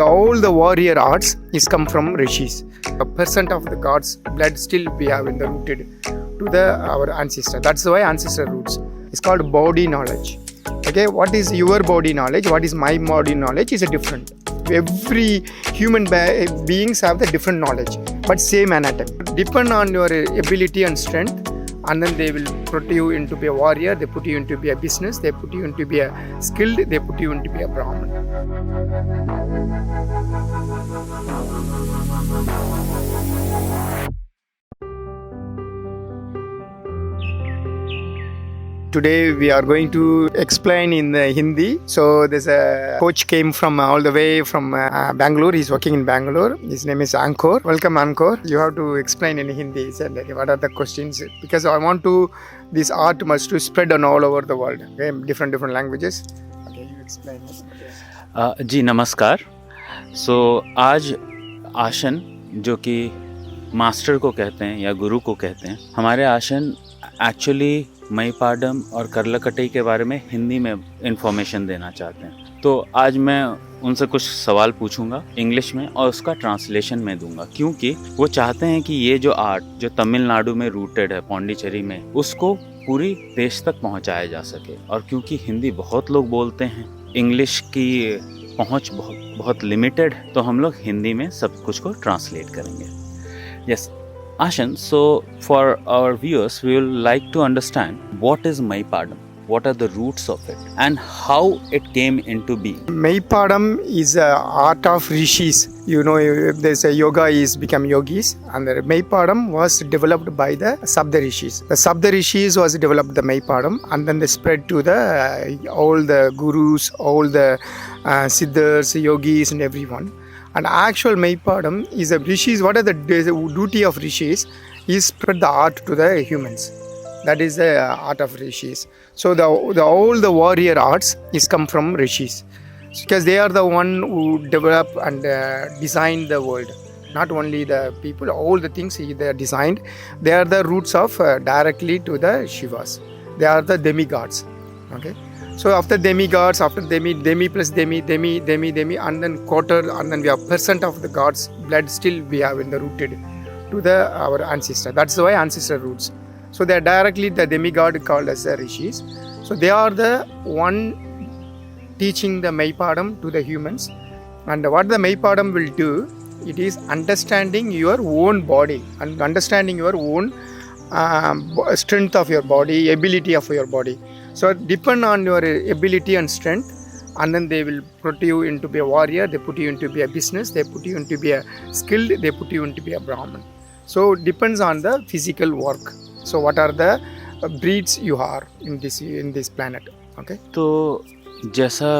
All the warrior arts is come from rishis. A percent of the gods' blood still we have in the rooted to the our ancestor. That's why ancestor roots. It's called body knowledge. Okay, what is your body knowledge? What is my body knowledge? Is a different. Every human beings have the different knowledge, but same anatomy. Depend on your ability and strength, and then they will put you into be a warrior. They put you into be a business. They put you into be a skilled. They put you into be a Brahman. Today we are going to explain in the Hindi. So there's a coach came from all the way from Bangalore. He's working in Bangalore. His name is Ankur. Welcome, Ankur. You have to explain in Hindi. What are the questions? Because I want to this art must to spread on all over the world. Okay, different languages. Okay, you explain. जी नमस्कार. सो आज आसन जो कि master को कहते हैं या गुरु को कहते हैं, हमारे आसन एक्चुअली मईपाडम और करलाकट्टी के बारे में हिंदी में इंफॉर्मेशन देना चाहते हैं. तो आज मैं उनसे कुछ सवाल पूछूंगा इंग्लिश में और उसका ट्रांसलेशन में दूंगा, क्योंकि वो चाहते हैं कि ये जो आर्ट जो तमिलनाडु में रूटेड है, पौंडीचेरी में, उसको पूरी देश तक पहुंचाया जा सके. और क्योंकि हिंदी बहुत लोग बोलते हैं, इंग्लिश की पहुंच बहुत लिमिटेड है, तो हम लोग हिंदी में सब कुछ को ट्रांसलेट करेंगे. Yes Ashan, so for our viewers, we will like to understand what is Maipadam, what are the roots of it, and how it came into being. Maipadam is a art of rishis. You know, there's a yoga is become yogis, and the Maipadam was developed by the Sabda Rishis. The Sabda Rishis was developed the Maipadam, and then they spread to the all the gurus, all the siddhas, yogis, and everyone. And actual Maipadam is a rishis. What are the duty of rishis? Is spread the art to the humans. That is the art of rishis. So all the warrior arts is come from rishis, because they are the one who develop and design the world. Not only the people, all the things they are designed. They are the roots of directly to the Shivas. They are the demigods. Okay. So after demigods, after demi plus demi, and then quarter, and then we have percent of the gods' blood still we have in the rooted to the our ancestor. That's why ancestor roots. So they are directly the demigod called as the rishis. So they are the one teaching the Maipadam to the humans. And what the Maipadam will do, it is understanding your own body and understanding your own strength of your body, ability of your body. So depend on your ability and strength, and then they will put you into be a warrior. They put you into be a business. They put you into be a skilled. They put you into be a Brahman. So depends on the physical work. So what are the breeds you are in this planet? Okay. तो जैसा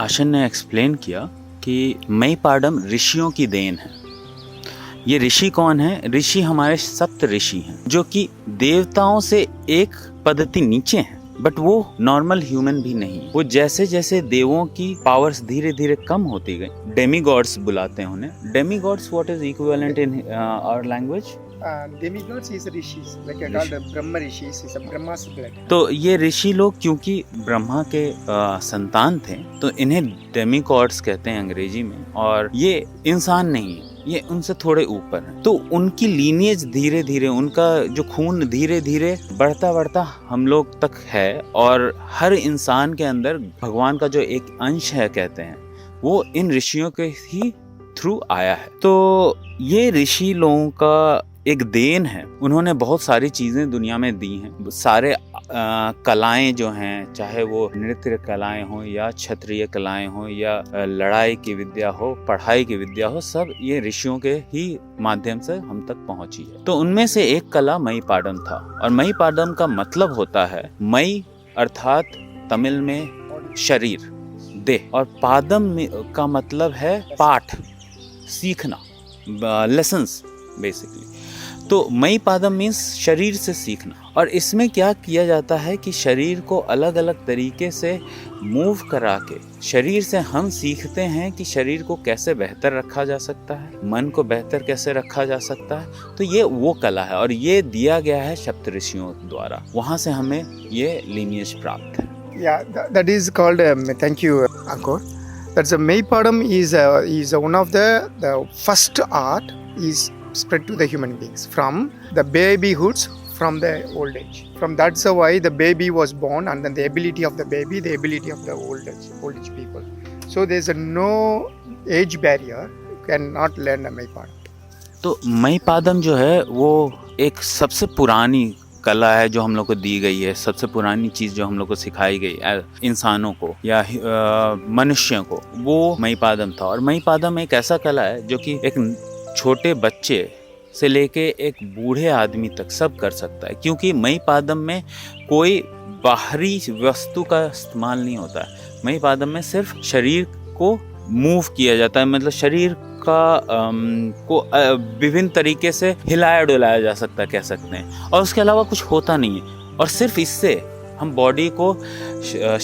आशन ने explain किया कि मईपाडम ऋषियों की then है. ये ऋषि कौन है? ऋषि हमारे सप्त ऋषि हैं, जो कि देवताओं से एक पद्धति नीचे हैं, बट वो नॉर्मल ह्यूमन भी नहीं. वो जैसे जैसे देवों की पावर्स धीरे धीरे कम होती गई, डेमीगॉड्स बुलाते हैं उन्हें. Demigods what is equivalent in our language? Demigods is rishis, like I call the Brahma rishis, is a Brahma's blood. तो ये ऋषि लोग क्योंकि ब्रह्मा के संतान थे, तो इन्हें डेमीगॉड्स कहते हैं अंग्रेजी में. और ये इंसान नहीं है, ये उनसे थोड़े ऊपर है. तो उनकी लीनियज धीरे धीरे, उनका जो खून धीरे धीरे बढ़ता हम लोग तक है. और हर इंसान के अंदर भगवान का जो एक अंश है कहते हैं, वो इन ऋषियों के ही थ्रू आया है. तो ये ऋषि लोगों का एक देन है. उन्होंने बहुत सारी चीजें दुनिया में दी हैं. सारे कलाएं जो हैं, चाहे वो नृत्य कलाएं हो या क्षत्रिय कलाएं हो या लड़ाई की विद्या हो, पढ़ाई की विद्या हो, सब ये ऋषियों के ही माध्यम से हम तक पहुंची है. तो उनमें से एक कला मईपाडम था. और मईपाडम का मतलब होता है मई अर्थात तमिल में शरीर, देह, और पादम का मतलब है पाठ, सीखना, लेसन्स बेसिकली. तो मईपादम मीन्स शरीर से सीखना. और इसमें क्या किया जाता है कि शरीर को अलग अलग तरीके से मूव करा के शरीर से हम सीखते हैं कि शरीर को कैसे बेहतर रखा जा सकता है, मन को बेहतर कैसे रखा जा सकता है. तो ये वो कला है और ये दिया गया है सप्त ऋषियों द्वारा. वहाँ से हमें ये लीनियज प्राप्त है. Yeah, that is called, thank you, Ankur. That's a Meipadam is one of the first art is spread to the human beings from the babyhoods, from the old age. From that's why the baby was born, and then the ability of the baby, the ability of the old age people. So there's no age barrier. You cannot learn a Meipadam. तो मईपादम जो है वो एक सबसे पुरानी कला है जो हम लोग को दी गई है, सबसे पुरानी चीज़ जो हम लोग को सिखाई गई इंसानों को या मनुष्यों को, वो मईपादम था। और मईपादम एक ऐसा कला है जो कि एक छोटे बच्चे से लेके एक बूढ़े आदमी तक सब कर सकता है, क्योंकि मईपादम में कोई बाहरी वस्तु का इस्तेमाल नहीं होता है। मईपादम में सिर्फ शरीर को मूव किया जाता है, मतलब शरीर को विभिन्न तरीके से हिलाया डुलाया जा सकता है, कह सकते हैं, और उसके अलावा कुछ होता नहीं है। और सिर्फ इससे हम बॉडी को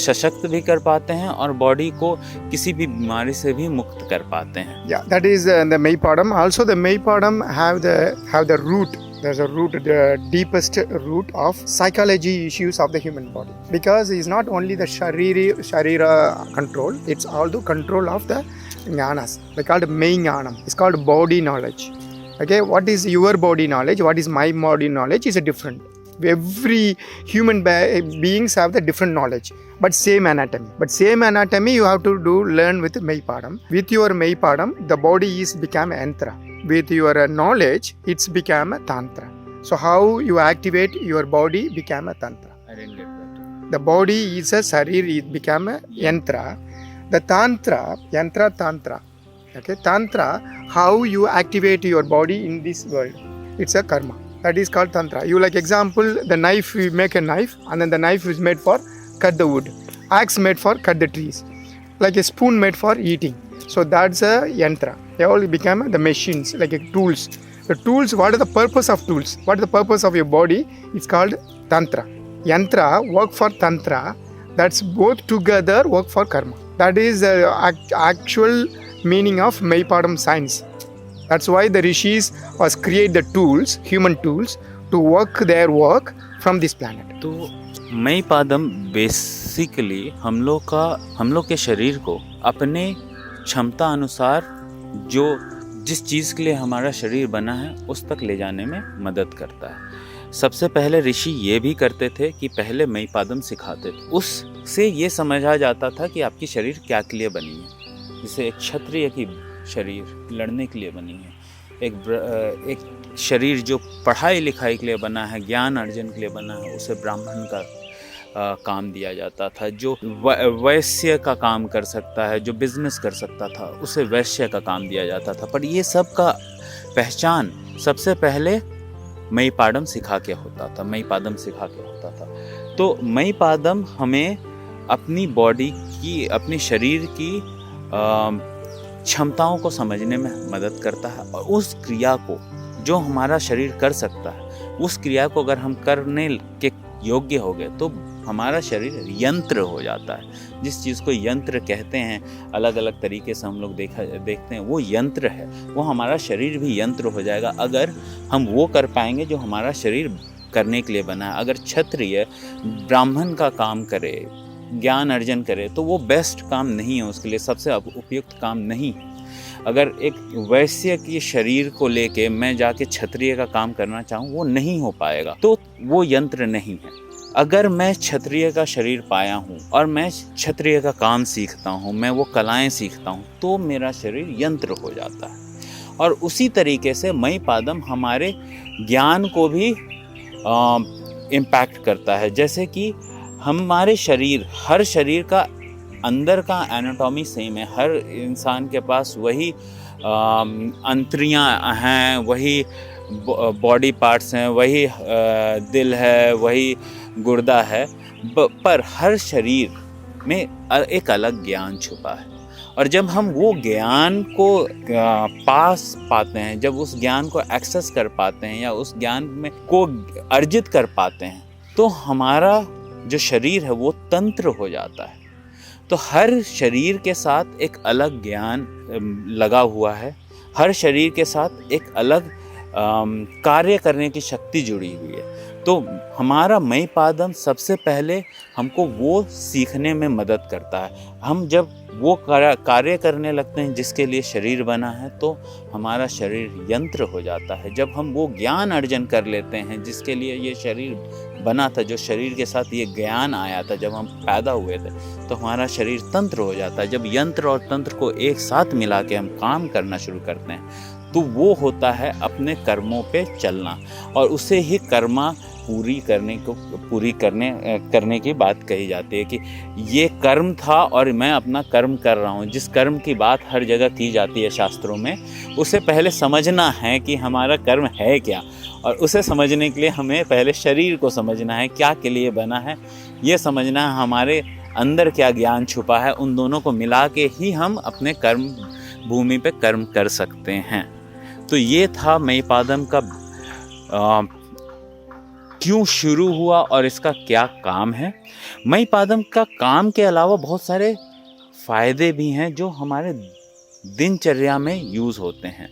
सशक्त भी कर पाते हैं और बॉडी को किसी भी बीमारी से भी मुक्त कर पाते हैं। Yeah, that is the Meipadam. Also, the Meipadam have the root. There's a root, the deepest root of psychology issues of the human body. Because it's not only the sharira control, it's also control of the jnanas. They called Mei Jnanam. It's called body knowledge. Okay, what is your body knowledge? What is my body knowledge is a different. Every human beings have the different knowledge, but same anatomy. But same anatomy you have to learn with Meipadam. With your Meipadam, the body is become yantra. With your knowledge, it's become a tantra. So how you activate your body become a tantra. I didn't get that. The body is a sharir, it become a yantra. The tantra, yantra tantra. Okay, tantra, how you activate your body in this world. It's a karma. That is called tantra. You like example, the knife, you make a knife, and then the knife is made for cut the wood. Axe made for cut the trees. Like a spoon made for eating. So that's a yantra. They all become the machines, like tools. The tools, what are the purpose of tools? What is the purpose of your body? It's called tantra. Yantra work for tantra. That's both together work for karma. That is the actual meaning of Meipadam science. That's why the rishis was create the tools, human tools, to work their work from this planet. तो मईपादम basically हम लोग के शरीर को अपने क्षमता अनुसार जिस चीज़ के लिए हमारा शरीर बना है उस तक ले जाने में मदद करता है। सबसे पहले ऋषि ये भी करते थे कि पहले मईपादम सिखाते थे, उससे ये समझा जाता था कि आपकी शरीर क्या के लिए बनी है। जैसे एक क्षत्रिय की शरीर लड़ने के लिए बनी है, एक शरीर जो पढ़ाई लिखाई के लिए बना है, ज्ञान अर्जन के लिए बना है, उसे ब्राह्मण का काम दिया जाता था। जो वैश्य का काम कर सकता है, जो बिजनेस कर सकता था, उसे वैश्य का काम दिया जाता था। पर ये सब का पहचान सबसे पहले मईपादम सिखा के होता था। तो मईपादम हमें अपनी बॉडी की, अपने शरीर की क्षमताओं को समझने में मदद करता है, और उस क्रिया को जो हमारा शरीर कर सकता है, उस क्रिया को अगर हम करने के योग्य हो गए तो हमारा शरीर यंत्र हो जाता है। जिस चीज़ को यंत्र कहते हैं, अलग अलग तरीके से हम लोग देखते हैं, वो यंत्र है। वो हमारा शरीर भी यंत्र हो जाएगा अगर हम वो कर पाएंगे जो हमारा शरीर करने के लिए बना है। अगर क्षत्रिय ब्राह्मण का काम करे, ज्ञान अर्जन करे, तो वो बेस्ट काम नहीं है, उसके लिए सबसे उपयुक्त काम नहीं है। अगर एक वैश्य की शरीर को लेके मैं जाके क्षत्रिय का काम करना चाहूँ, वो नहीं हो पाएगा, तो वो यंत्र नहीं है। अगर मैं क्षत्रिय का शरीर पाया हूँ और मैं क्षत्रिय का काम सीखता हूँ, मैं वो कलाएं सीखता हूँ, तो मेरा शरीर यंत्र हो जाता है। और उसी तरीके से मईपादम हमारे ज्ञान को भी इम्पैक्ट करता है। जैसे कि हमारे हर शरीर का अंदर का एनाटॉमी सेम है, हर इंसान के पास वही अंतड़ियाँ हैं, वही बॉडी पार्ट्स हैं, वही दिल है, वही गुर्दा है, पर हर शरीर में एक अलग ज्ञान छुपा है। और जब हम वो ज्ञान को पास पाते हैं, जब उस ज्ञान को एक्सेस कर पाते हैं या उस ज्ञान में को अर्जित कर पाते हैं, तो हमारा जो शरीर है वो तंत्र हो जाता है। तो हर शरीर के साथ एक अलग ज्ञान लगा हुआ है, हर शरीर के साथ एक अलग कार्य करने की शक्ति जुड़ी हुई है। तो तो हमारा मईपादम सबसे पहले हमको वो सीखने में मदद करता है। हम जब वो कार्य करने लगते हैं जिसके लिए शरीर बना है, तो हमारा शरीर यंत्र हो जाता है। जब हम वो ज्ञान अर्जन कर लेते हैं जिसके लिए ये शरीर बना था, जो शरीर के साथ ये ज्ञान आया था जब हम पैदा हुए थे, तो हमारा शरीर तंत्र हो जाता है। जब यंत्र और तंत्र को एक साथ मिला के हम काम करना शुरू करते हैं, तो वो होता है अपने कर्मों पे चलना, और उसे ही कर्मा पूरी करने की बात कही जाती है कि ये कर्म था और मैं अपना कर्म कर रहा हूँ। जिस कर्म की बात हर जगह की जाती है शास्त्रों में, उसे पहले समझना है कि हमारा कर्म है क्या, और उसे समझने के लिए हमें पहले शरीर को समझना है, क्या के लिए बना है ये समझना है, हमारे अंदर क्या ज्ञान छुपा है। उन दोनों को मिला के ही हम अपने कर्म भूमि पे कर्म कर सकते हैं। तो ये था मईपादम का क्यों शुरू हुआ और इसका क्या काम है। मईपादम का काम के अलावा बहुत सारे फायदे भी हैं जो हमारे दिनचर्या में यूज़ होते हैं।